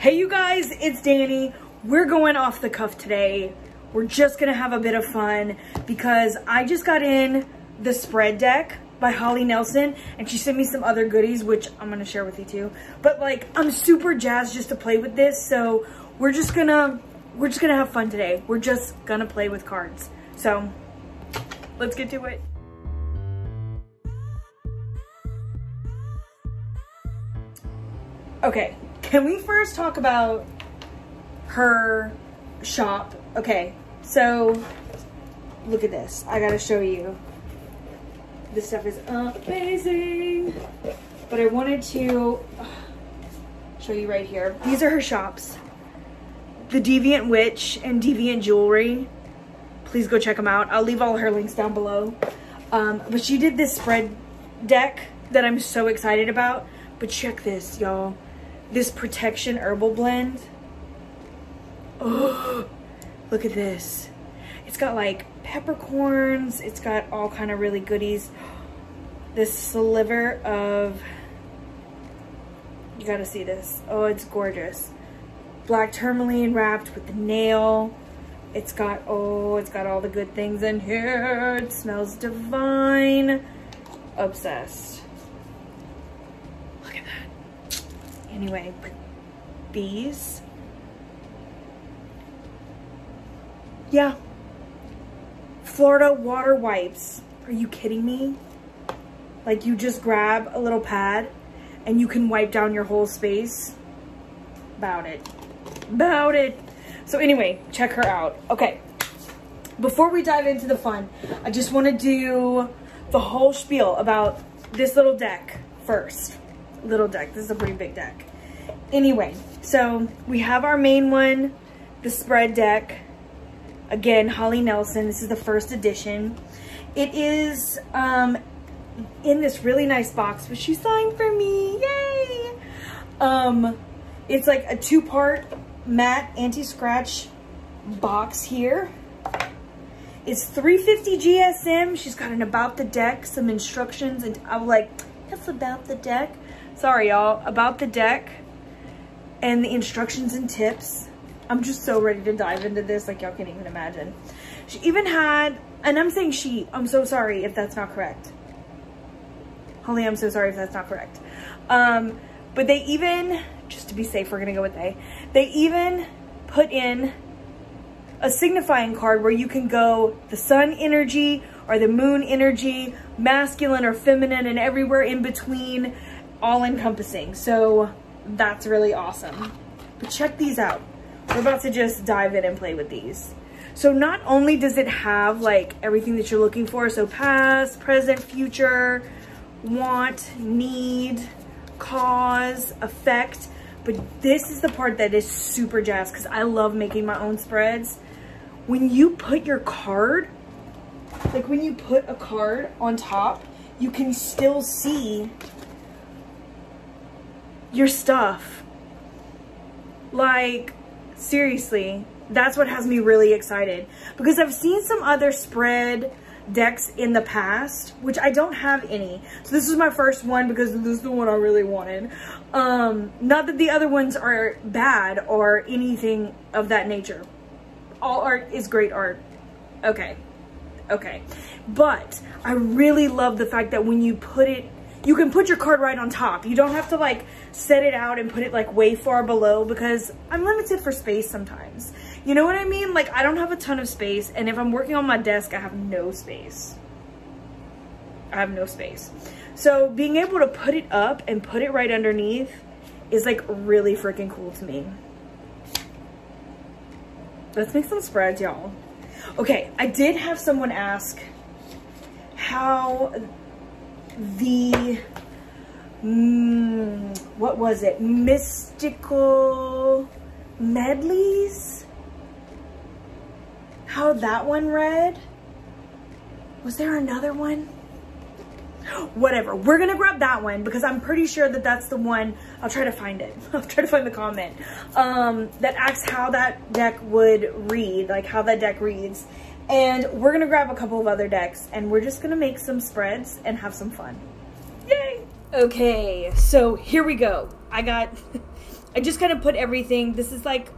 Hey you guys, it's Dani. We're going off the cuff today. We're just gonna have a bit of fun because I just got in the spread deck by Holly Nelson and she sent me some other goodies, which I'm gonna share with you too. But like, I'm super jazzed just to play with this. So we're just gonna have fun today. We're just gonna play with cards. So let's get to it. Okay, can we first talk about her shop? Okay, so look at this. I gotta show you. This stuff is amazing. But I wanted to show you right here. These are her shops. The Deviant Witch and Deviant Jewelry. Please go check them out. I'll leave all her links down below. But she did this spread deck that I'm so excited about. But check this, y'all. This Protection Herbal blend. Oh, look at this. It's got like peppercorns. It's got all kind of really goodies. This sliver of, you gotta see this. Oh, it's gorgeous. Black tourmaline wrapped with the nail. It's got all the good things in here. It smells divine. Obsessed. Look at that. Anyway, but these, yeah, Florida water wipes. Are you kidding me? Like, you just grab a little pad and you can wipe down your whole space. About it. So anyway, check her out. Okay, before we dive into the fun, I just want to do the whole spiel about this little deck first. Little deck. This is a pretty big deck. Anyway, so we have our main one, the spread deck. Again, Holly Nelson. This is the first edition. It is in this really nice box, which she signed for me. Yay! It's like a 2-part matte anti-scratch box here. It's $3.50 GSM. She's got an about the deck, some instructions, and I was like, that's about the deck. Sorry, y'all. About the deck and the instructions and tips. I'm just so ready to dive into this, like y'all can't even imagine. She even had, and I'm saying she, I'm so sorry if that's not correct. Holly, I'm so sorry if that's not correct. But they even, just to be safe, we're gonna go with they even put in a signifying card where you can go the sun energy or the moon energy, masculine or feminine, and everywhere in between, all encompassing. So that's really awesome. But check these out. We're about to just dive in and play with these. So not only does it have like everything that you're looking for, so past, present, future, want, need, cause, effect, but this is the part that is super jazzed because I love making my own spreads. When you put your card, like when you put a card on top, you can still see your stuff. Like, seriously, that's what has me really excited, because I've seen some other spread decks in the past, which I don't have any. So this is my first one because this is the one I really wanted. Not that the other ones are bad or anything of that nature. All art is great art. Okay. But I really love the fact that when you put it, you can put your card right on top. You don't have to like set it out and put it like way far below, because I'm limited for space sometimes. You know what I mean? Like, I don't have a ton of space, and if I'm working on my desk, I have no space. So being able to put it up and put it right underneath is like really freaking cool to me. Let's make some spreads, y'all. Okay, I did have someone ask how the, what was it? Mystical medleys? How that one read? Was there another one? Whatever, we're gonna grab that one because I'm pretty sure that that's the one. I'll try to find it. I'll try to find the comment that asks how that deck would read, like how that deck reads. And we're gonna grab a couple of other decks and we're just gonna make some spreads and have some fun. Yay! Okay, so here we go. I got I just kind of put everything, this is like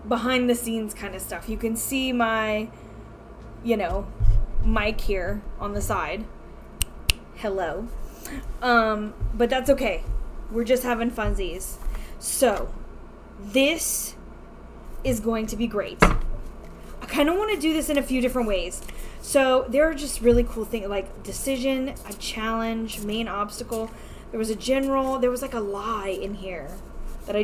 behind the scenes kind of stuff. You can see my, you know, mic here on the side. Hello. But that's okay. We're just having funsies. So, this is going to be great. I kind of want to do this in a few different ways. So, there are just really cool things like decision, a challenge, main obstacle. There was a general, there was like a lie in here that I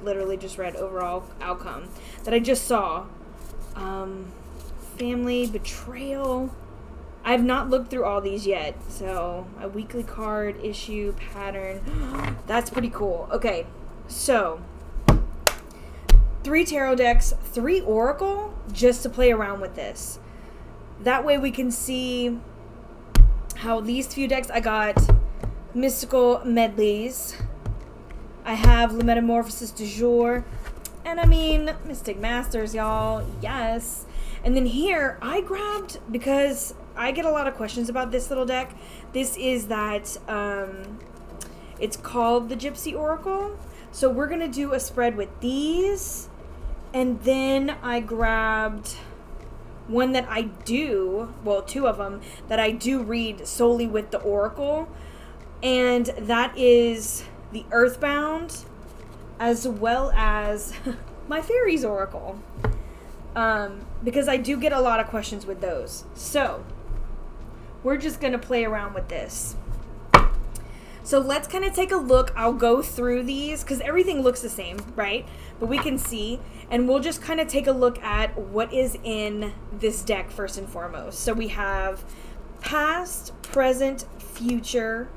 literally just read overall outcome that I just saw. Family, betrayal. I have not looked through all these yet. So, a weekly card, issue, pattern. That's pretty cool. Okay, so 3 tarot decks, 3 oracle, just to play around with this. That way we can see how these few decks, I got mystical medleys. I have Le Metamorphosis du Jour. And I mean, Mystic Masters, y'all. Yes. And then here, I grabbed, because I get a lot of questions about this little deck. This is that, it's called the Gypsy Oracle. So we're going to do a spread with these. And then I grabbed one that I do, well, 2 of them, that I do read solely with the Oracle. And that is the Earthbound, as well as my Fairies Oracle. Because I do get a lot of questions with those. So, we're just going to play around with this. So let's kind of take a look. I'll go through these because everything looks the same, right? But we can see, and we'll just kind of take a look at what is in this deck first and foremost. So we have past, present, future,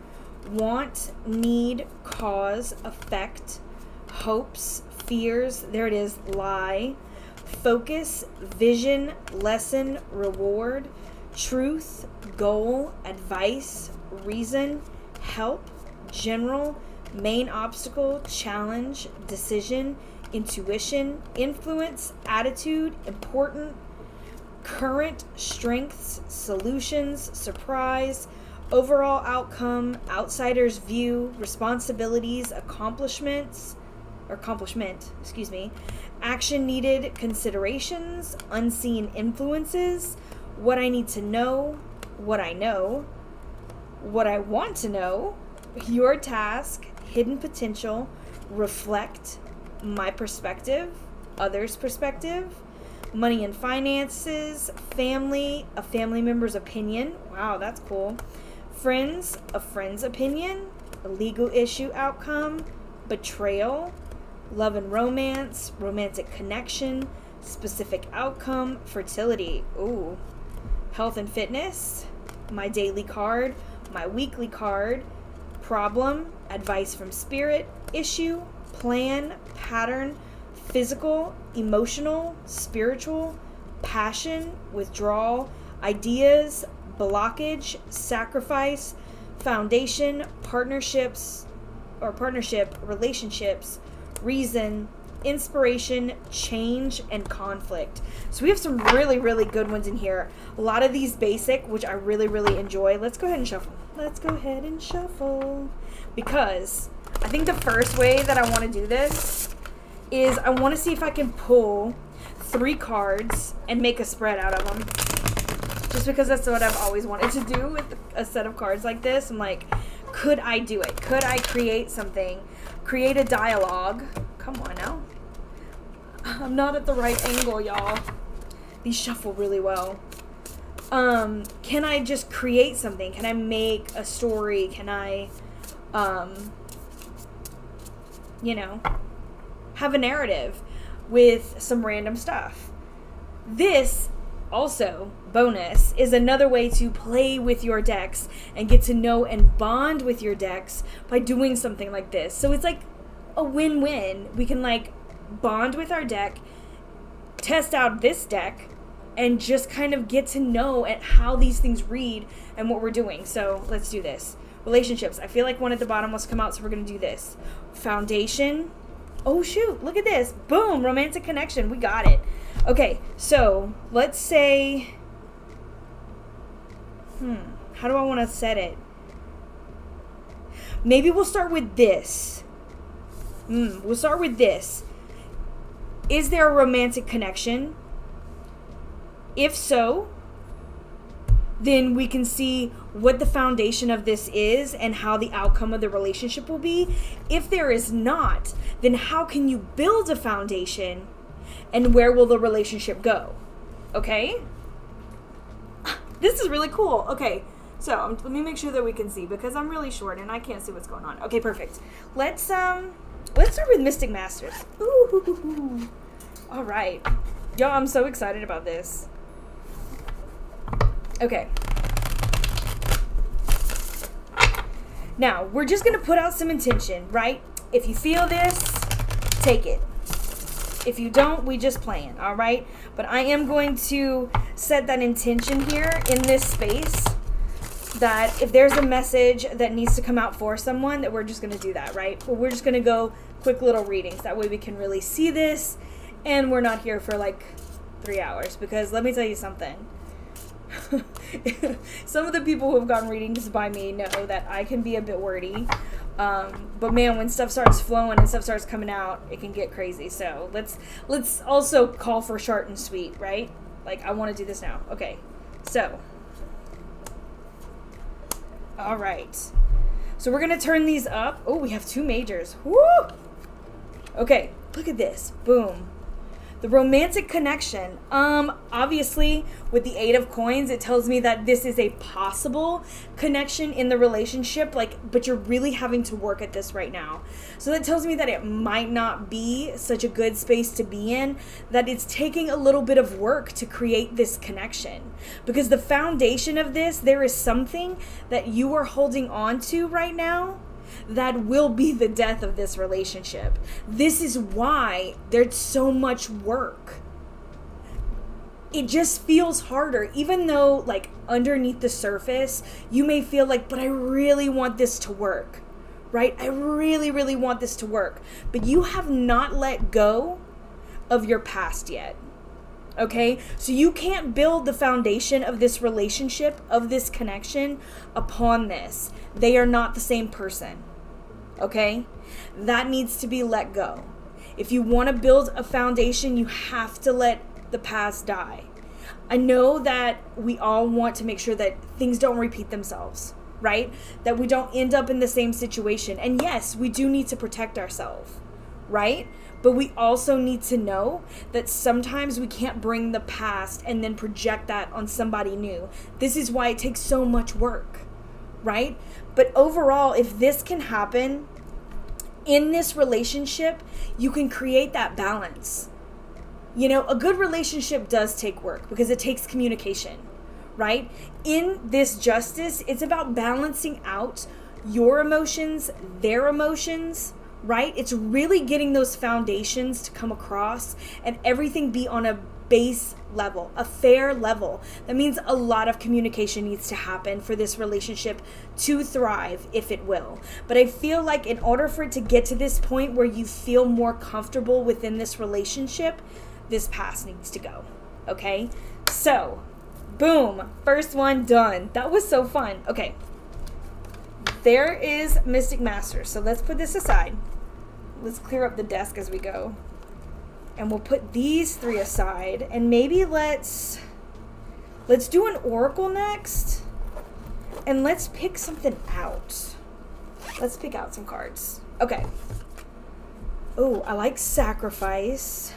want, need, cause, effect, hopes, fears, there it is, lie, focus, vision, lesson, reward, truth, goal, advice, reason, help, general, main obstacle, challenge, decision, intuition, influence, attitude, important, current, strengths, solutions, surprise, overall outcome, outsider's view, responsibilities, accomplishment, action needed, considerations, unseen influences, what I need to know, what I know, what I want to know, your task, hidden potential, reflect, my perspective, others' perspective, money and finances, family, a family member's opinion. Wow, that's cool. Friends, a friend's opinion, a legal issue outcome, betrayal, love and romance, romantic connection, specific outcome, fertility. Ooh. Health and fitness, my daily card, my weekly card, problem, advice from spirit, issue, plan, pattern, physical, emotional, spiritual, passion, withdrawal, ideas, blockage, sacrifice, foundation, partnerships, or partnership, relationships, reason, inspiration, change, and conflict. So we have some really, really good ones in here. A lot of these basic, which I really, really enjoy. Let's go ahead and shuffle. Let's go ahead and shuffle. Because I think the first way that I want to do this is I want to see if I can pull 3 cards and make a spread out of them. Just because that's what I've always wanted to do with a set of cards like this. I'm like, could I do it? Could I create something? Create a dialogue? Come on now. I'm not at the right angle, y'all. These shuffle really well. Can I just create something? Can I make a story? Can I, you know, have a narrative with some random stuff? This also, bonus, is another way to play with your decks and get to know and bond with your decks by doing something like this. So it's like a win-win. We can like bond with our deck, test out this deck, and just kind of get to know at how these things read and what we're doing. So let's do this. Relationships. I feel like one at the bottom must come out, so we're going to do this. Foundation. Oh shoot, look at this. Boom, romantic connection. We got it. Okay, so let's say, how do I want to set it? Maybe we'll start with this. We'll start with this. Is there a romantic connection? If so, then we can see what the foundation of this is and how the outcome of the relationship will be. If there is not, then how can you build a foundation and where will the relationship go? Okay? This is really cool. Okay, so let me make sure that we can see because I'm really short and I can't see what's going on. Okay, perfect. Let's start with Mystic Masters. Ooh. All right. Yo, I'm so excited about this. Okay. Now, we're just going to put out some intention, right? If you feel this, take it. If you don't, we just playing, all right? But I am going to set that intention here in this space that if there's a message that needs to come out for someone, that we're just going to do that, right? But we're just going to go quick little readings. That way we can really see this and we're not here for like 3 hours because let me tell you something. Some of the people who have gotten readings by me know that I can be a bit wordy, but man, when stuff starts flowing and stuff starts coming out, it can get crazy. So let's also call for short and sweet, right? Like I want to do this now. Okay, so all right, so we're gonna turn these up. Oh, we have 2 majors. Woo! Okay, look at this. Boom. The romantic connection. Obviously, with the 8 of coins, it tells me that this is a possible connection in the relationship, but you're really having to work at this right now. So that tells me that it might not be such a good space to be in, that it's taking a little bit of work to create this connection. Because the foundation of this, there is something that you are holding on to right now that will be the death of this relationship. This is why there's so much work. It just feels harder, even though like underneath the surface, you may feel like, but I really want this to work, right? I really, really want this to work. But you have not let go of your past yet. Okay, so you can't build the foundation of this relationship, of this connection upon this. They are not the same person. Okay, that needs to be let go. If you want to build a foundation, you have to let the past die. I know that we all want to make sure that things don't repeat themselves, right? That we don't end up in the same situation. And yes, we do need to protect ourselves, right? But we also need to know that sometimes we can't bring the past and then project that on somebody new. This is why it takes so much work, right? But overall, if this can happen in this relationship, you can create that balance. You know, a good relationship does take work because it takes communication, right? In this justice, it's about balancing out your emotions, their emotions, right? It's really getting those foundations to come across and everything be on a base level, a fair level. That means a lot of communication needs to happen for this relationship to thrive, if it will. But I feel like in order for it to get to this point where you feel more comfortable within this relationship, this past needs to go. Okay? So, boom. First one done. That was so fun. Okay. There is Mystic Master. So let's put this aside. Let's clear up the desk as we go. And we'll put these 3 aside. And maybe let's do an oracle next. And let's pick something out. Let's pick out some cards. Okay. Oh, I like sacrifice.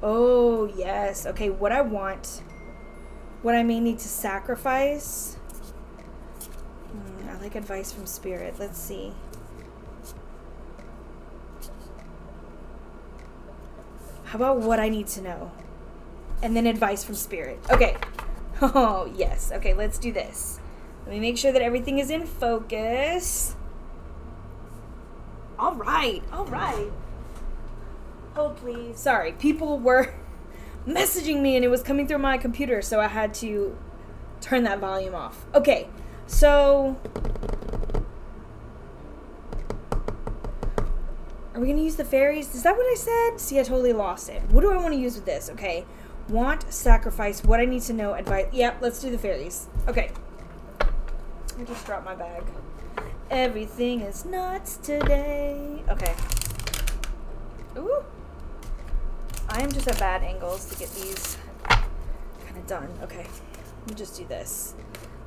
Oh, yes. Okay, what I want. What I may need to sacrifice. I like advice from Spirit. Let's see. How about what I need to know? And then advice from Spirit. Okay. Oh, yes. Okay, let's do this. Let me make sure that everything is in focus. All right. All right. Oh, please. Sorry. People were messaging me and it was coming through my computer, so I had to turn that volume off. Okay. So, are we going to use the fairies? Is that what I said? See, I totally lost it. What do I want to use with this? Okay. Want, sacrifice, what I need to know, advice. Yep, let's do the fairies. Okay. I just dropped my bag. Everything is nuts today. Okay. Ooh. I am just at bad angles to get these kind of done. Okay. Let me just do this.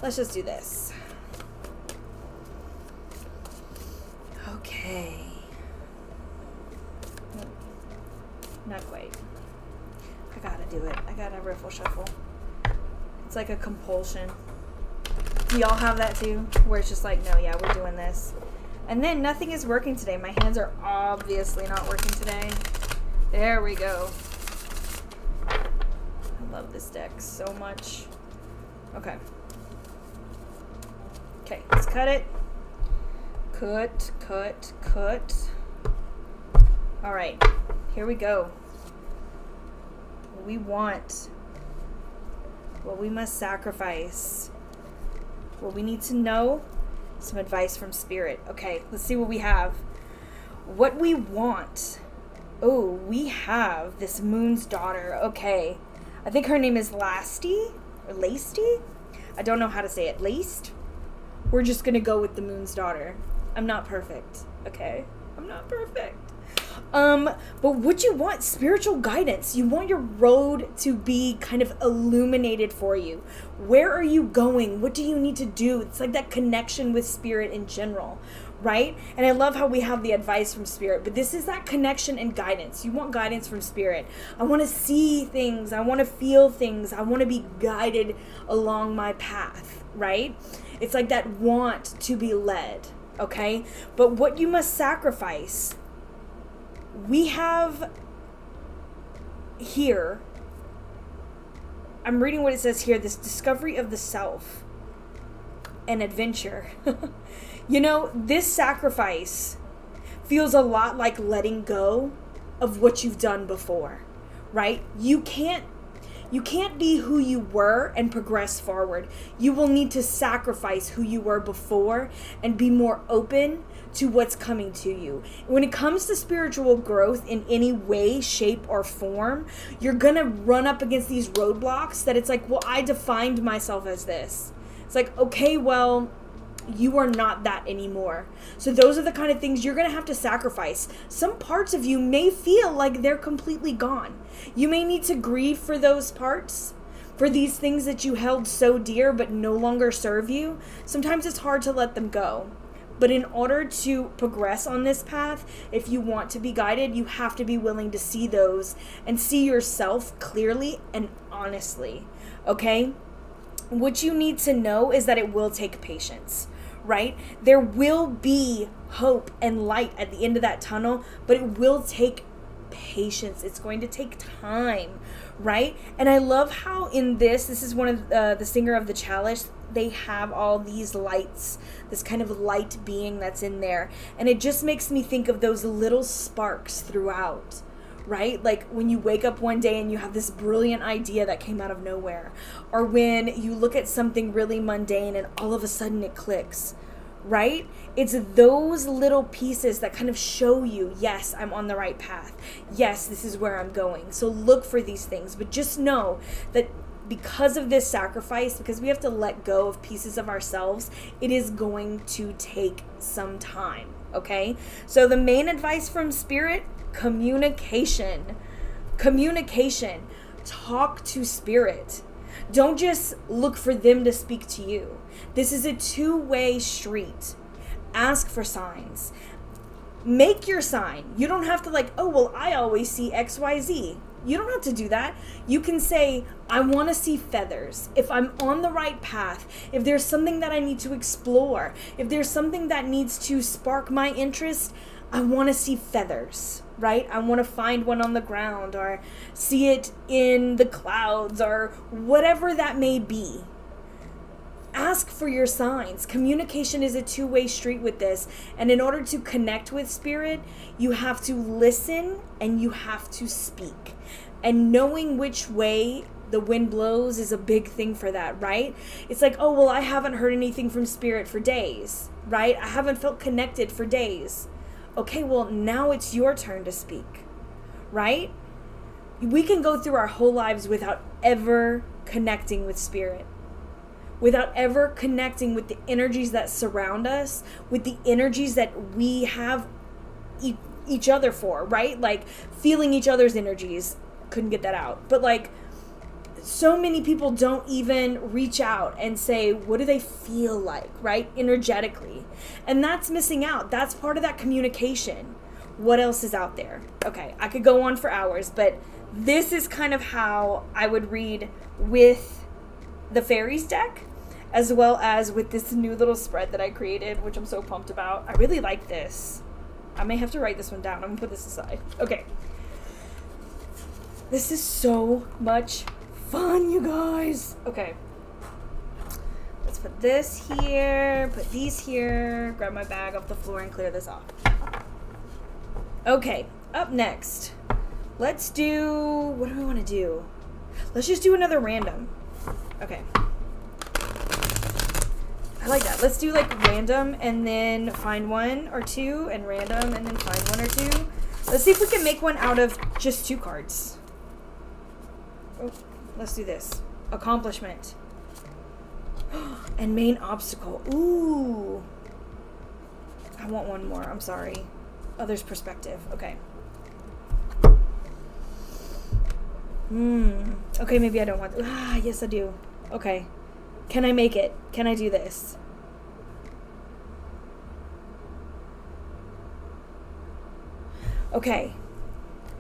Let's just do this. Okay. Not quite. I gotta do it. I gotta riffle shuffle. It's like a compulsion. Do y'all have that too? Where it's just like, no, yeah, we're doing this. And then nothing is working today. My hands are obviously not working today. There we go. I love this deck so much. Okay. Okay, let's cut it. Cut, cut, cut. All right, here we go. What we want, what we must sacrifice, what we need to know, some advice from Spirit. Okay, let's see what we have. What we want. Oh, we have this Moon's Daughter. Okay, I think her name is Lasty or Lacey. I don't know how to say it. Laced. We're just gonna go with the Moon's Daughter. I'm not perfect, okay? I'm not perfect. But what you want, spiritual guidance. You want your road to be kind of illuminated for you. Where are you going? What do you need to do? It's like that connection with Spirit in general, right? And I love how we have the advice from Spirit, but this is that connection and guidance. You want guidance from Spirit. I want to see things. I want to feel things. I want to be guided along my path, right? It's like that want to be led, okay? But what you must sacrifice, we have here, I'm reading what it says here, this discovery of the self and adventure. You know, this sacrifice feels a lot like letting go of what you've done before, right? You can't be who you were and progress forward. You will need to sacrifice who you were before and be more open to what's coming to you. When it comes to spiritual growth in any way, shape, or form, you're gonna run up against these roadblocks that it's like, well, I defined myself as this. It's like, okay, well, you are not that anymore. So those are the kind of things you're going to have to sacrifice. Some parts of you may feel like they're completely gone. You may need to grieve for those parts, for these things that you held so dear but no longer serve you. Sometimes it's hard to let them go. But in order to progress on this path, if you want to be guided, you have to be willing to see those and see yourself clearly and honestly, okay? What you need to know is that it will take patience, right? There will be hope and light at the end of that tunnel, but it will take patience. It's going to take time, right? And I love how in this is one of the singer of the Chalice, they have all these lights, this kind of light being that's in there. And it just makes me think of those little sparks throughout, right? Like when you wake up one day and you have this brilliant idea that came out of nowhere, or when you look at something really mundane and all of a sudden it clicks, right? It's those little pieces that kind of show you, yes, I'm on the right path. Yes, this is where I'm going. So look for these things, but just know that because of this sacrifice, because we have to let go of pieces of ourselves, it is going to take some time, okay? So the main advice from Spirit, communication. Communication. Talk to Spirit. Don't just look for them to speak to you. This is a two-way street. Ask for signs. Make your sign. You don't have to like, oh, well, I always see XYZ. You don't have to do that. You can say, I want to see feathers. If I'm on the right path, if there's something that I need to explore, if there's something that needs to spark my interest, I want to see feathers, right? I want to find one on the ground or see it in the clouds or whatever that may be. Ask for your signs. Communication is a two-way street with this. And in order to connect with Spirit, you have to listen and you have to speak. And knowing which way the wind blows is a big thing for that, right? It's like, oh, well, I haven't heard anything from Spirit for days, right? I haven't felt connected for days. Okay, well, now it's your turn to speak, right? We can go through our whole lives without ever connecting with Spirit, without ever connecting with the energies that surround us, with the energies that we have each other for, right? Like feeling each other's energies. Couldn't get that out. But like so many people don't even reach out and say, what do they feel like, right? Energetically. And that's missing out. That's part of that communication. What else is out there? Okay, I could go on for hours, but this is kind of how I would read with the fairies deck, as well as with this new little spread that I created, which I'm so pumped about. I really like this. I may have to write this one down. I'm gonna put this aside. Okay. This is so much fun, you guys. Okay. Let's put this here, put these here, grab my bag off the floor and clear this off. Okay, up next. Let's do, what do we want to do? Let's just do another random. Okay. I like that. Let's do like random and then find one or two, and random and then find one or two. Let's see if we can make one out of just 2 cards. Oh, let's do this. Accomplishment. And main obstacle. Ooh. I want one more. I'm sorry. Other's perspective. Okay. Okay, maybe I don't want... Ah, yes I do. Okay. Can I make it? Can I do this? Okay.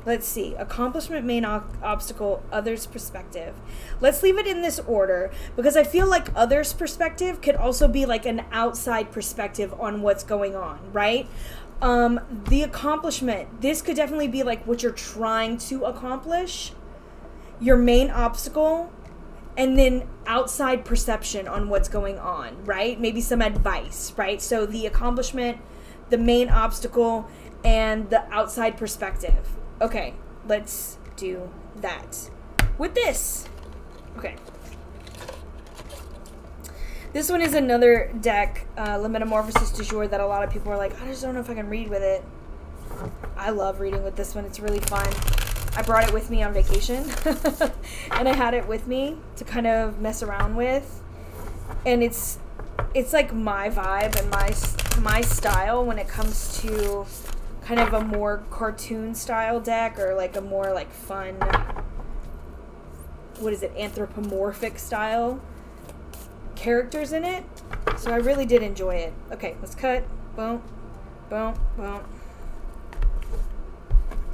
Let's see. Accomplishment, main obstacle, others' perspective. Let's leave it in this order because I feel like others' perspective could also be like an outside perspective on what's going on, right? The accomplishment, this could definitely be like what you're trying to accomplish, your main obstacle, and then outside perception on what's going on, right? Maybe some advice, right? So the accomplishment, the main obstacle, and the outside perspective. Okay, let's do that with this. Okay. This one is another deck, Le Metamorphosis du Jour, that a lot of people are like, I just don't know if I can read with it. I love reading with this one. It's really fun. I brought it with me on vacation, and I had it with me to kind of mess around with. And it's like my vibe and my style when it comes to kind of a more cartoon style deck, or like a more like fun, what is it, anthropomorphic style characters in it. So I really did enjoy it. Okay, let's cut. Boom, boom, boom.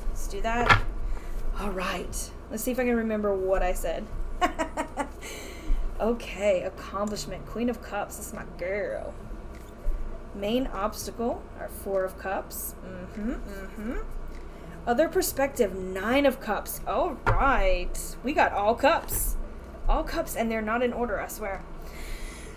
Let's do that. All right. Let's see if I can remember what I said. Okay, accomplishment, Queen of Cups. This is my girl. Main obstacle, our 4 of Cups. Other perspective, 9 of Cups. All right. We got all cups. All cups, and they're not in order, I swear.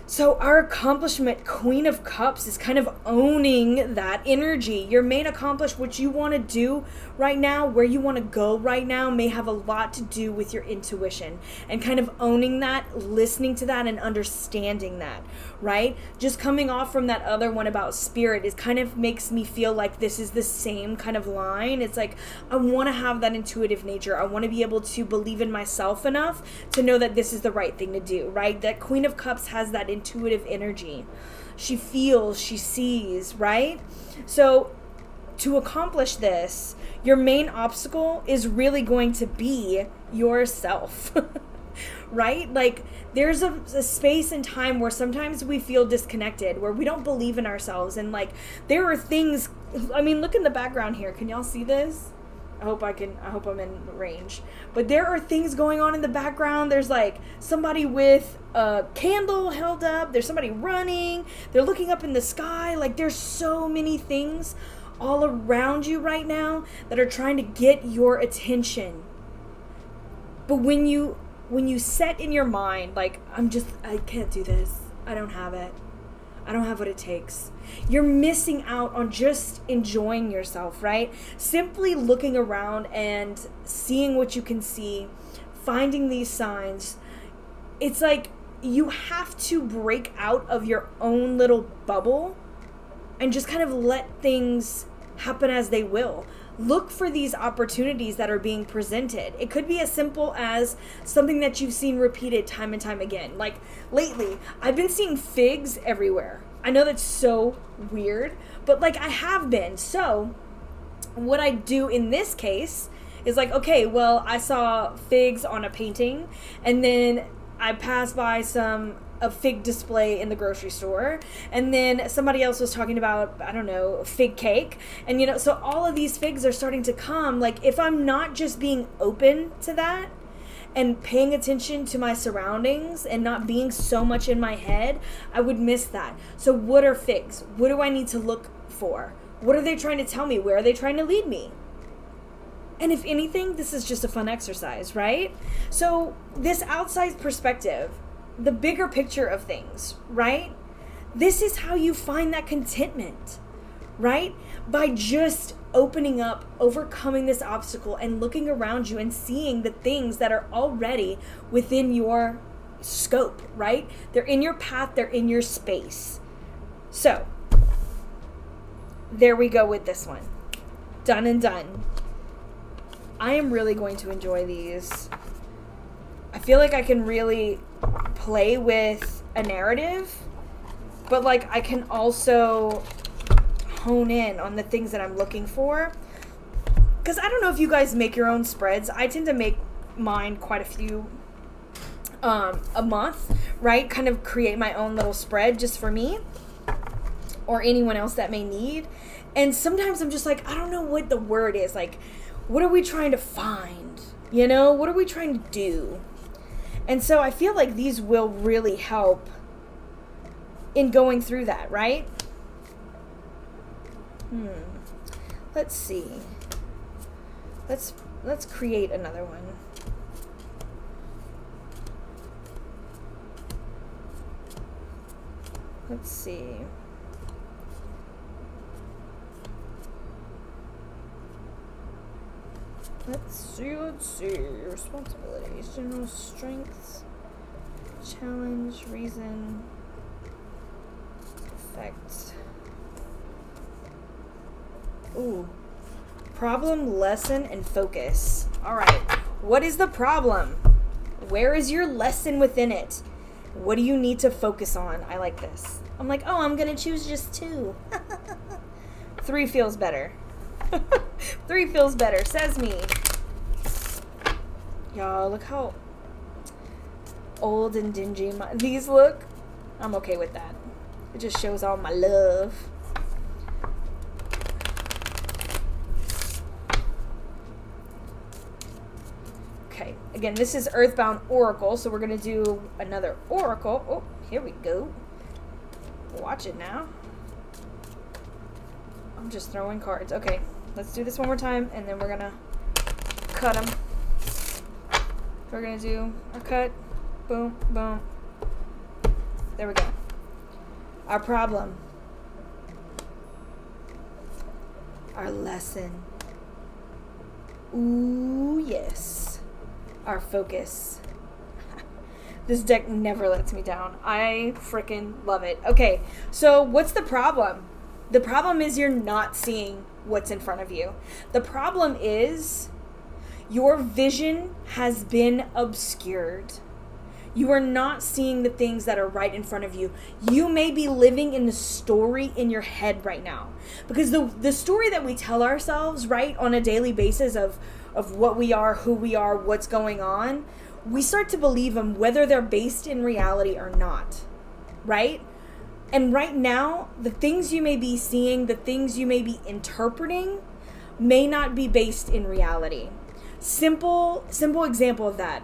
So our accomplishment, Queen of Cups, is kind of owning that energy. Your main accomplish, what you want to do right now, where you want to go right now, may have a lot to do with your intuition. And kind of owning that, listening to that, and understanding that, right? Just coming off from that other one about spirit, it kind of makes me feel like this is the same kind of line. It's like, I want to have that intuitive nature. I want to be able to believe in myself enough to know that this is the right thing to do, right? That Queen of Cups has that intuitive energy. She feels, she sees, right? So to accomplish this, your main obstacle is really going to be yourself. Right? Like there's a space and time where sometimes we feel disconnected, where we don't believe in ourselves, and like there are things, I mean, look in the background here. Can y'all see this? I hope I'm in range. But there are things going on in the background. There's like somebody with a candle held up. There's somebody running. They're looking up in the sky. Like there's so many things all around you right now that are trying to get your attention. But when you set in your mind, like, I can't do this. I don't have it. I don't have what it takes. You're missing out on just enjoying yourself, right? Simply looking around and seeing what you can see, finding these signs. It's like you have to break out of your own little bubble and just kind of let things happen as they will. Look for these opportunities that are being presented. It could be as simple as something that you've seen repeated time and time again. Like lately, I've been seeing figs everywhere. I know that's so weird, but like I have been. So what I do in this case is like, okay, well, I saw figs on a painting, and then I passed by a fig display in the grocery store, and then somebody else was talking about, I don't know, fig cake, and you know, so all of these figs are starting to come. Like, if I'm not just being open to that and paying attention to my surroundings and not being so much in my head, I would miss that. So what are figs? What do I need to look for? What are they trying to tell me? Where are they trying to lead me? And if anything, this is just a fun exercise, right? So this outside perspective, the bigger picture of things, right? This is how you find that contentment, right? By just opening up, overcoming this obstacle, and looking around you and seeing the things that are already within your scope, right? They're in your path, they're in your space. So there we go with this one. Done and done. I am really going to enjoy these. I feel like I can really play with a narrative, but like I can also hone in on the things that I'm looking for. Because I don't know if you guys make your own spreads. I tend to make mine quite a few a month, right? Kind of create my own little spread just for me or anyone else that may need. And sometimes I'm just like, I don't know what the word is. Like, what are we trying to find? You know, what are we trying to do? And so I feel like these will really help in going through that, right? Let's see. Let's create another one. Let's see. Let's see. Responsibilities, general strengths, challenge, reason, effect. Ooh. Problem, lesson, and focus. All right. What is the problem? Where is your lesson within it? What do you need to focus on? I like this. I'm like, oh, I'm going to choose just 2. 3 feels better. 3 feels better, says me. Y'all, look how old and dingy these look. I'm okay with that. It just shows all my love. Okay, again, this is Earthbound Oracle, so we're going to do another Oracle. Oh, here we go. Watch it now. I'm just throwing cards. Okay, let's do this one more time, and then we're going to cut them. We're going to do a cut. Boom, boom. There we go. Our problem. Our lesson. Ooh, yes. Our focus. This deck never lets me down. I freaking love it. Okay, so what's the problem? The problem is you're not seeing what's in front of you. The problem is your vision has been obscured. You are not seeing the things that are right in front of you. You may be living in the story in your head right now. Because the story that we tell ourselves, right, on a daily basis of what we are, who we are, what's going on, we start to believe them whether they're based in reality or not, right? And right now, the things you may be seeing, the things you may be interpreting may not be based in reality. Simple example of that.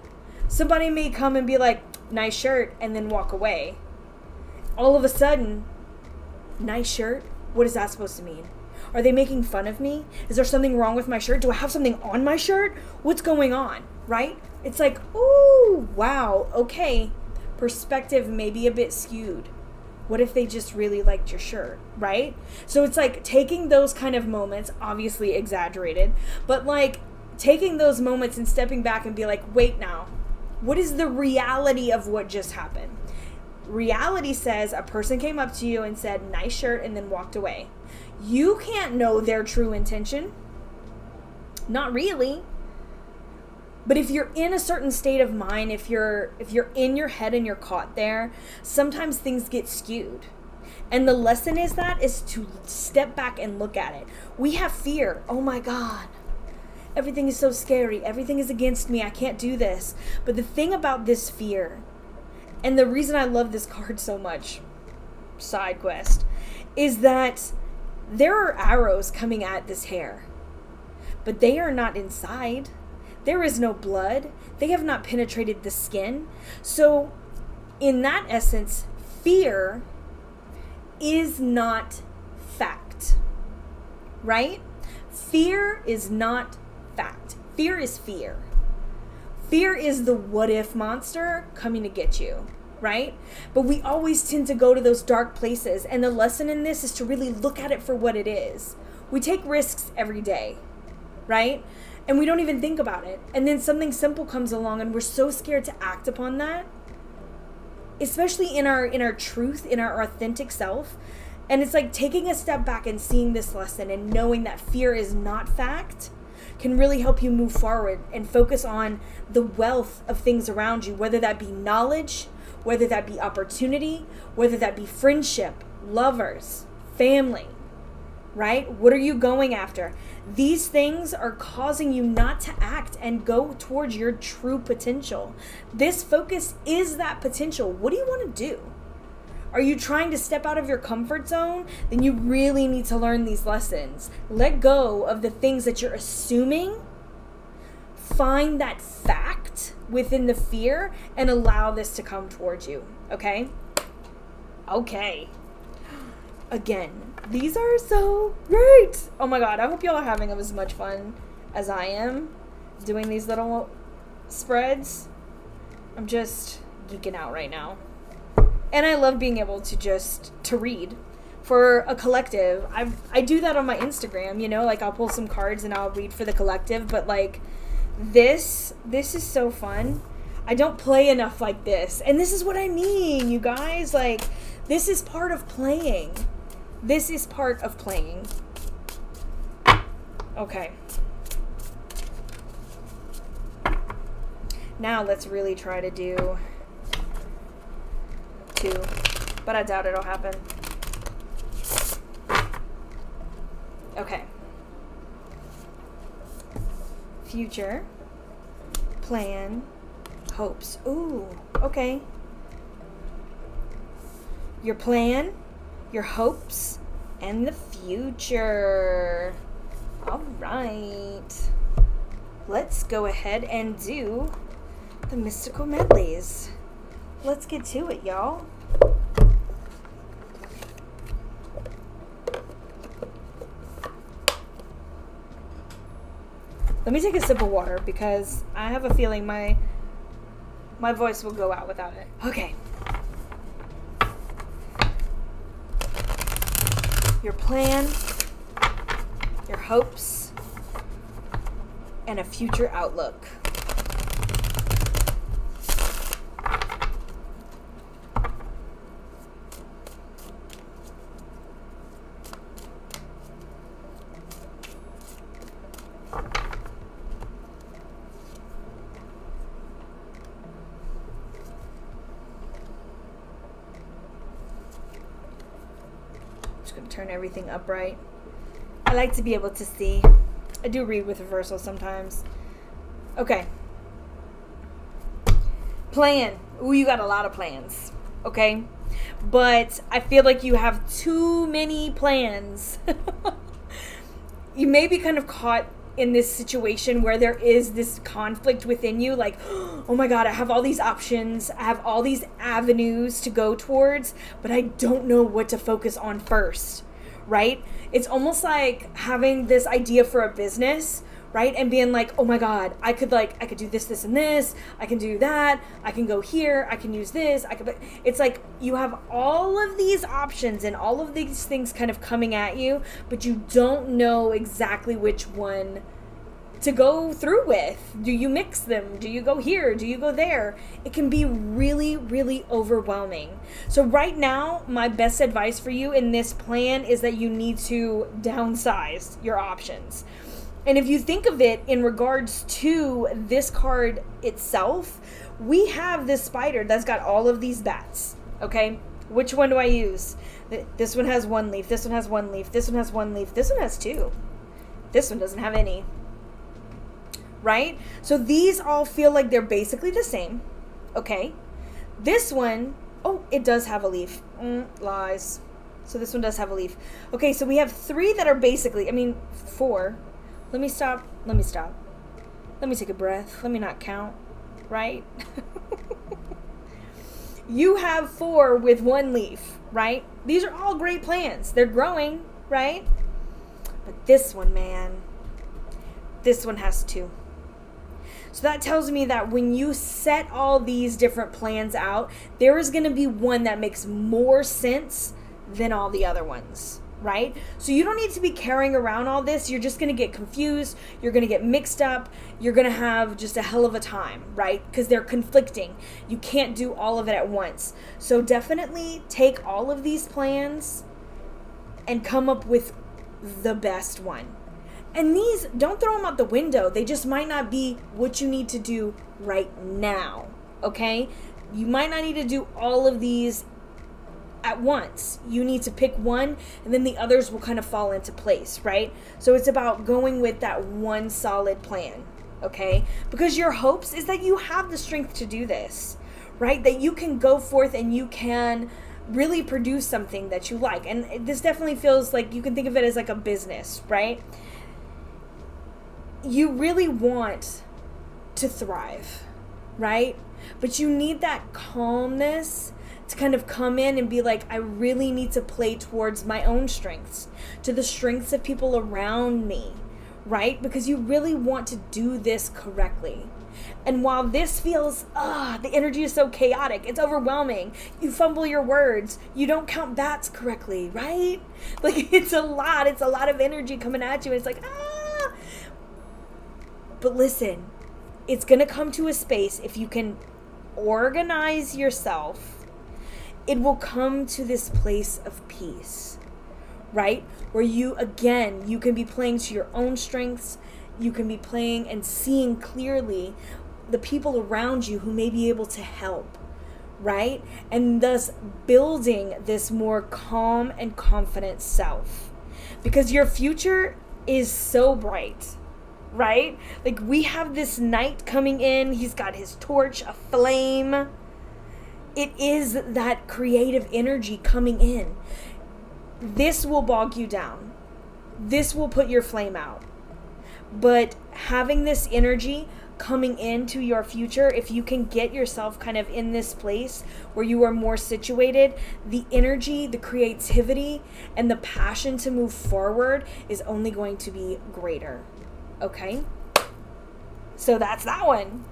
Somebody may come and be like, nice shirt, and then walk away. All of a sudden, nice shirt? What is that supposed to mean? Are they making fun of me? Is there something wrong with my shirt? Do I have something on my shirt? What's going on, right? It's like, ooh, wow, okay. Perspective may be a bit skewed. What if they just really liked your shirt, right? So it's like taking those kind of moments, obviously exaggerated, but like taking those moments and stepping back and be like, wait now, what is the reality of what just happened? Reality says a person came up to you and said, nice shirt, and then walked away. You can't know their true intention. Not really. But if you're in a certain state of mind, if you're in your head and you're caught there, sometimes things get skewed. And the lesson is to step back and look at it. We have fear. Oh my God. Everything is so scary. Everything is against me. I can't do this. But the thing about this fear, and the reason I love this card so much, side quest, is that there are arrows coming at this hair. But they are not inside. There is no blood. They have not penetrated the skin. So in that essence, fear is not fact, right? Fear is not fact. Fear is fear. Fear is the what if monster coming to get you, right? But we always tend to go to those dark places, and the lesson in this is to really look at it for what it is. We take risks every day, right? And we don't even think about it. And then something simple comes along and we're so scared to act upon that, especially in our truth, in our authentic self. And it's like taking a step back and seeing this lesson and knowing that fear is not fact can really help you move forward and focus on the wealth of things around you, whether that be knowledge, whether that be opportunity, whether that be friendship, lovers, family, right? What are you going after? These things are causing you not to act and go towards your true potential. This focus is that potential. What do you want to do? Are you trying to step out of your comfort zone? Then you really need to learn these lessons. Let go of the things that you're assuming. Find that fact within the fear and allow this to come towards you. Okay? Okay. Again, these are so great. Oh my God, I hope y'all are having as much fun as I am doing these little spreads. I'm just geeking out right now. And I love being able to read for a collective. I do that on my Instagram, you know, like I'll pull some cards and I'll read for the collective, but like this is so fun. I don't play enough like this. And this is what I mean, you guys. Like, this is part of playing. This is part of playing. Okay. Now let's really try to do 2, but I doubt it'll happen. Okay. Future, plan, hopes. Ooh, okay. Your plan, your hopes, and the future. All right. Let's go ahead and do the mystical medleys. Let's get to it, y'all. Let me take a sip of water because I have a feeling my voice will go out without it. Okay. Your plan, your hopes, and a future outlook. Turn everything upright. I like to be able to see. I do read with reversal sometimes. Okay. Plan. Ooh, you got a lot of plans. Okay. But I feel like you have too many plans. You may be kind of caught in this situation where there is this conflict within you, like, oh my God, I have all these options, I have all these avenues to go towards, but I don't know what to focus on first, right? It's almost like having this idea for a business, right? And being like, oh my God, I could do this, this, and this, I can do that, I can go here, I can use this, it's like you have all of these options and all of these things kind of coming at you, but you don't know exactly which one to go through with. Do you mix them? Do you go here? Do you go there? It can be really, really overwhelming. So right now, my best advice for you in this plan is that you need to downsize your options. And if you think of it in regards to this card itself, we have this spider that's got all of these bats, okay? Which one do I use? This one has 1 leaf. This one has 1 leaf. This one has 1 leaf. This one has 2. This one doesn't have any. Right? So these all feel like they're basically the same. Okay. This one, oh, it does have a leaf. Lies. So this one does have a leaf. Okay, so we have 3 that are basically, I mean, 4. Let me stop. Let me stop. Let me take a breath. Let me not count. Right? You have 4 with 1 leaf, right? These are all great plants. They're growing, right? But this one, man, this one has 2. So that tells me that when you set all these different plans out, there is going to be one that makes more sense than all the other ones, right? So you don't need to be carrying around all this. You're just going to get confused. You're going to get mixed up. You're going to have just a hell of a time, right? Because they're conflicting. You can't do all of it at once. So definitely take all of these plans and come up with the best one. And these, don't throw them out the window. They just might not be what you need to do right now, okay? You might not need to do all of these at once. You need to pick one, and then the others will kind of fall into place, right? So it's about going with that one solid plan, okay? Because your hopes is that you have the strength to do this, right? That you can go forth and you can really produce something that you like. And this definitely feels like you can think of it as like a business, right? You really want to thrive, right? But you need that calmness to kind of come in and be like, I really need to play towards my own strengths, to the strengths of people around me, right? Because you really want to do this correctly. And while this feels, the energy is so chaotic, it's overwhelming, you fumble your words, you don't count bats correctly, right? Like, it's a lot of energy coming at you, and it's like, But listen, it's going to come to a space, if you can organize yourself, it will come to this place of peace, right? Where you, again, you can be playing to your own strengths. You can be playing and seeing clearly the people around you who may be able to help, right? And thus building this more calm and confident self. Because your future is so bright, right? Like, we have this knight coming in. He's got his torch, a flame. It is that creative energy coming in. This will bog you down. This will put your flame out. But having this energy coming into your future, if you can get yourself kind of in this place where you are more situated, the energy, the creativity, and the passion to move forward is only going to be greater. Okay? So that's that one.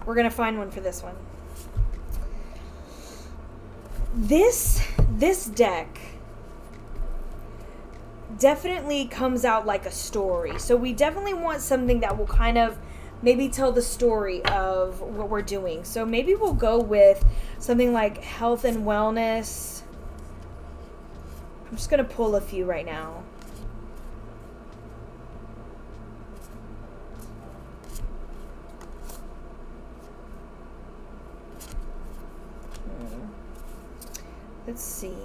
We're going to find one for this one. This deck definitely comes out like a story. So we definitely want something that will kind of maybe tell the story of what we're doing. So maybe we'll go with something like health and wellness. I'm just going to pull a few right now. Let's see.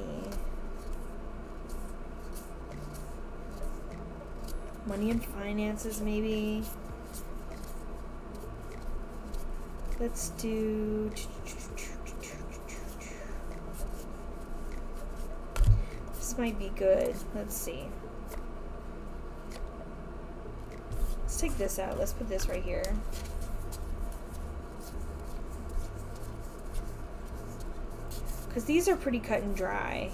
Money and finances, maybe. Let's do... This might be good. Let's see. Let's take this out. Let's put this right here. Because these are pretty cut and dry.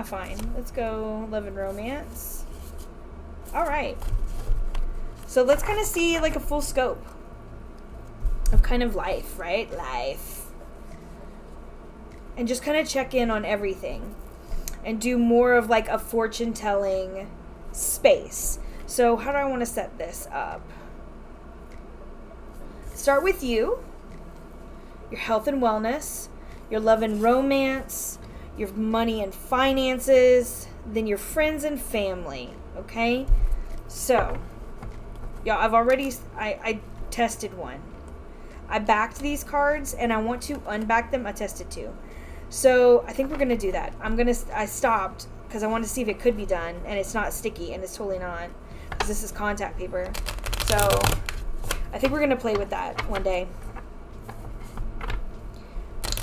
Fine. Let's go love and romance. Alright. So let's kind of see like a full scope of kind of life, right? Life. And just kind of check in on everything. And do more of like a fortune telling space. So how do I want to set this up? Start with you. Your health and wellness. Your love and romance, your money and finances, then your friends and family, okay? So, y'all, I tested one. I backed these cards and I want to unback them, attested to. So I think we're going to do that. I stopped because I wanted to see if it could be done, and it's not sticky, and it's totally not, because this is contact paper. So I think we're going to play with that one day.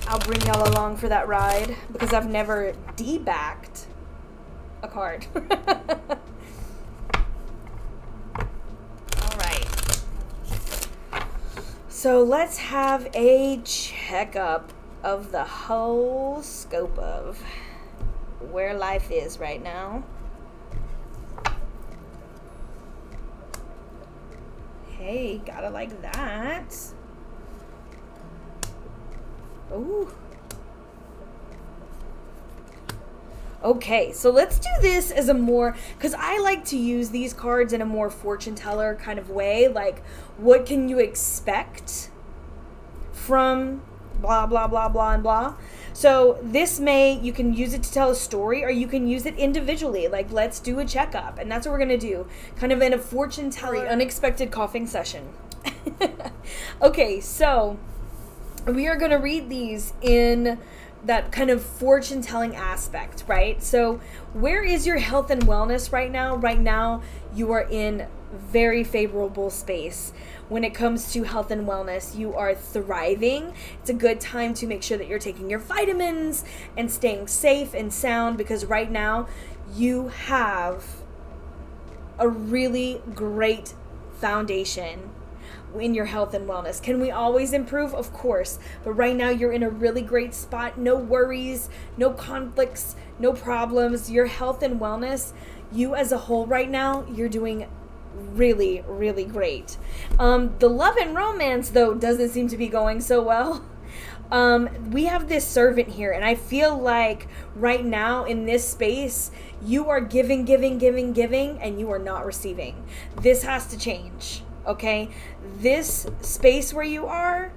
I'll bring y'all along for that ride, because I've never debacked a card. All right. So let's have a checkup of the whole scope of where life is right now. Hey, gotta like that. Ooh. Okay, so let's do this as a more, because I like to use these cards in a more fortune teller kind of way. Like, what can you expect from blah, blah, blah, blah, and blah. So this you can use it to tell a story, or you can use it individually. Like, let's do a checkup. And that's what we're going to do. Kind of in a fortune teller, unexpected coughing session. Okay, so we are going to read these in that kind of fortune telling aspect, right? So where is your health and wellness right now? Right now, you are in very favorable space. When it comes to health and wellness, you are thriving. It's a good time to make sure that you're taking your vitamins and staying safe and sound, because right now you have a really great foundation in your health and wellness. Can we always improve? Of course. But right now you're in a really great spot. No worries, no conflicts, no problems. Your health and wellness, you as a whole right now, you're doing really, really great. The love and romance, though, doesn't seem to be going so well. We have this servant here, and I feel like right now in this space, you are giving, and you are not receiving. This has to change, okay? This space where you are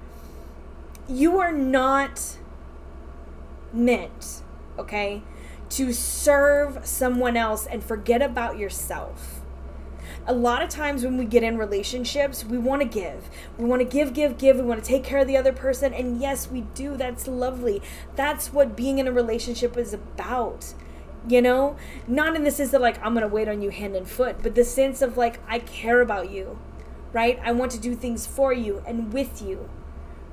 not meant, okay, to serve someone else and forget about yourself. A lot of times when we get in relationships, we want to give. We want to give. We want to take care of the other person. And yes, we do. That's lovely. That's what being in a relationship is about. You know? Not in the sense of like, I'm going to wait on you hand and foot, but the sense of like, I care about you, right? I want to do things for you and with you,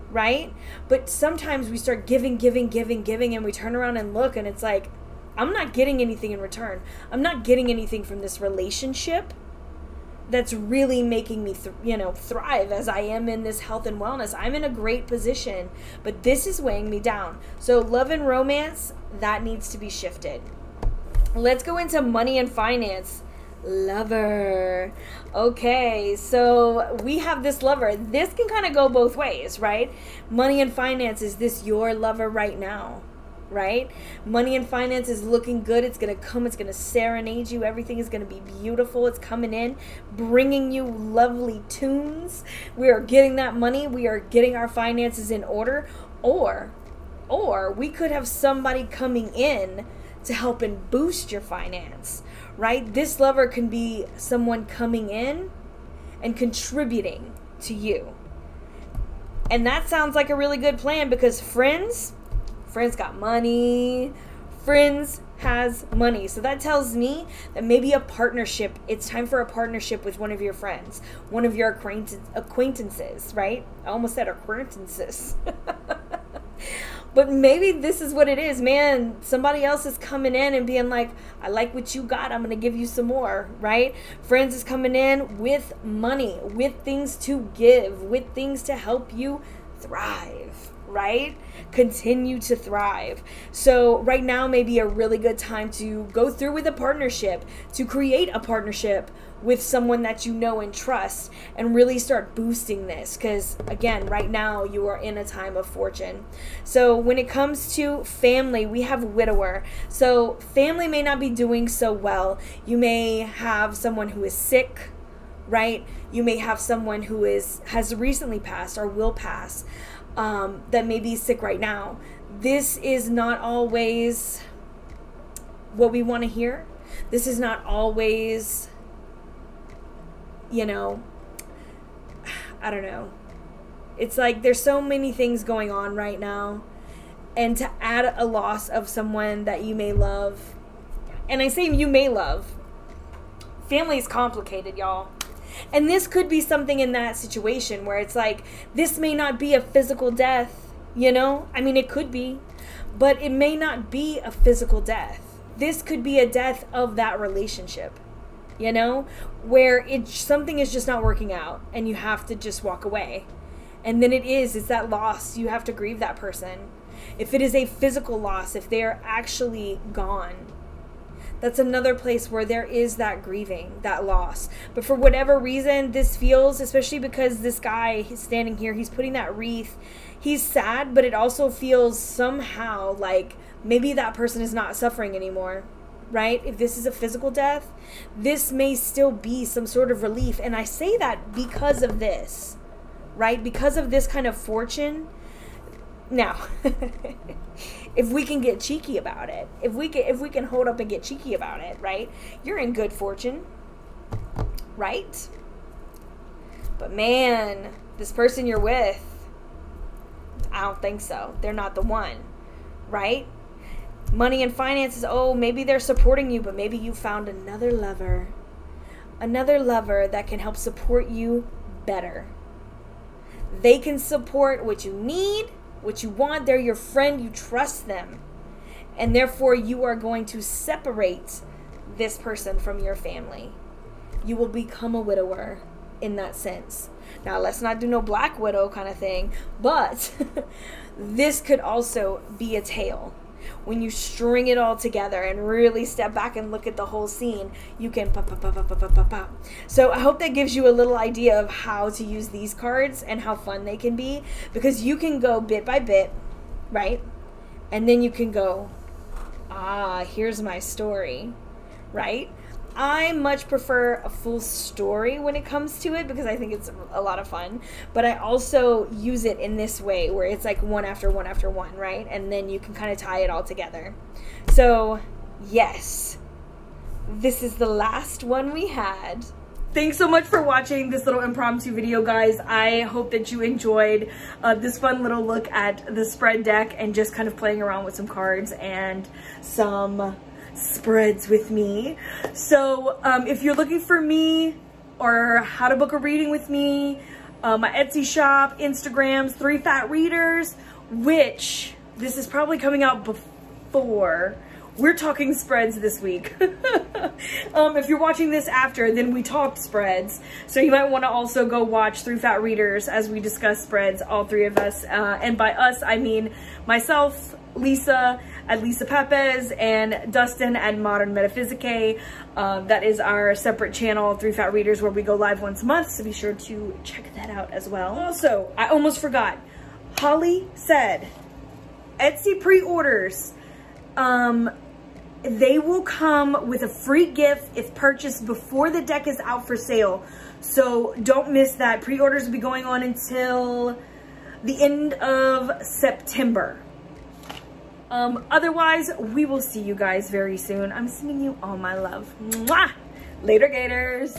right? But sometimes we start giving, and we turn around and look, and it's like, I'm not getting anything in return. I'm not getting anything from this relationship that's really making me thrive as I am in this health and wellness. I'm in a great position, but this is weighing me down. So love and romance, that needs to be shifted. Let's go into money and finance. Lover. Okay, so we have this lover. This can kind of go both ways, right? Money and finance, is this your lover right now? Right? Money and finance is looking good. It's going to come. It's going to serenade you. Everything is going to be beautiful. It's coming in, bringing you lovely tunes. We are getting that money. We are getting our finances in order. Or we could have somebody coming in to help and boost your finance, right? This lover can be someone coming in and contributing to you. And that sounds like a really good plan, because friends got money. Friends has money. So that tells me that maybe a partnership, it's time for a partnership with one of your friends, one of your acquaintances, right? I almost said acquaintances. But maybe this is what it is, man. Somebody else is coming in and being like, I like what you got. I'm going to give you some more, right? Friends is coming in with money, with things to give, with things to help you thrive, right? Continue to thrive. So right now may be a really good time to go through with a partnership, to create a partnership with someone that you know and trust, and really start boosting this, because again, right now you are in a time of fortune. So when it comes to family, we have widower. So family may not be doing so well. You may have someone who is sick, right? You may have someone who has recently passed or will pass, that may be sick right now. This is not always what we want to hear. This is not always, I don't know. It's like there's so many things going on right now. And to add a loss of someone that you may love, and I say you may love, family is complicated, y'all. And this could be something in that situation where it's like, this may not be a physical death, you know? I mean, it could be, but it may not be a physical death. This could be a death of that relationship, you know? Where something is just not working out and you have to just walk away. And then it's that loss. You have to grieve that person. If it is a physical loss, if they are actually gone, that's another place where there is that grieving, that loss. But for whatever reason, this feels, especially because this guy, he's standing here, he's putting that wreath, he's sad, but it also feels somehow like maybe that person is not suffering anymore, right? If this is a physical death, this may still be some sort of relief. And I say that because of this, right? Because of this kind of fortune. Now, if we can get cheeky about it, if we can hold up and get cheeky about it, right? You're in good fortune, right? But man, this person you're with, I don't think so. They're not the one, right? Money and finances, oh, maybe they're supporting you, but maybe you found another lover that can help support you better. They can support what you need, what you want. They're your friend. You trust them. And therefore, you are going to separate this person from your family. You will become a widower in that sense. Now, let's not do no black widow kind of thing. But this could also be a tale. When you string it all together and really step back and look at the whole scene, you can pop, pop, pop, pop, pop, pop, pop. So I hope that gives you a little idea of how to use these cards and how fun they can be, because you can go bit by bit, right? And then you can go, here's my story, right? I much prefer a full story when it comes to it because I think it's a lot of fun. But I also use it in this way where it's like one after one after one, right? And then you can kind of tie it all together. So, yes, this is the last one we had. Thanks so much for watching this little impromptu video, guys. I hope that you enjoyed this fun little look at the spread deck and just kind of playing around with some cards and some spreads with me. So if you're looking for me or how to book a reading with me, my Etsy shop, Instagrams, 3 Fat Readers, which this is probably coming out before. We're talking spreads this week. If you're watching this after, then we talked spreads. So you might want to also go watch 3 Fat Readers as we discuss spreads, all 3 of us. And by us, I mean myself, Lisa at Lisa Pepez, and Dustin at Modern Metaphysique. That is our separate channel, 3 Fat Readers, where we go live once a month, so be sure to check that out as well. Also, I almost forgot. Holly said, Etsy pre-orders, they will come with a free gift if purchased before the deck is out for sale. So don't miss that. Pre-orders will be going on until the end of September. Otherwise, we will see you guys very soon. I'm sending you all my love. Mwah! Later, Gators.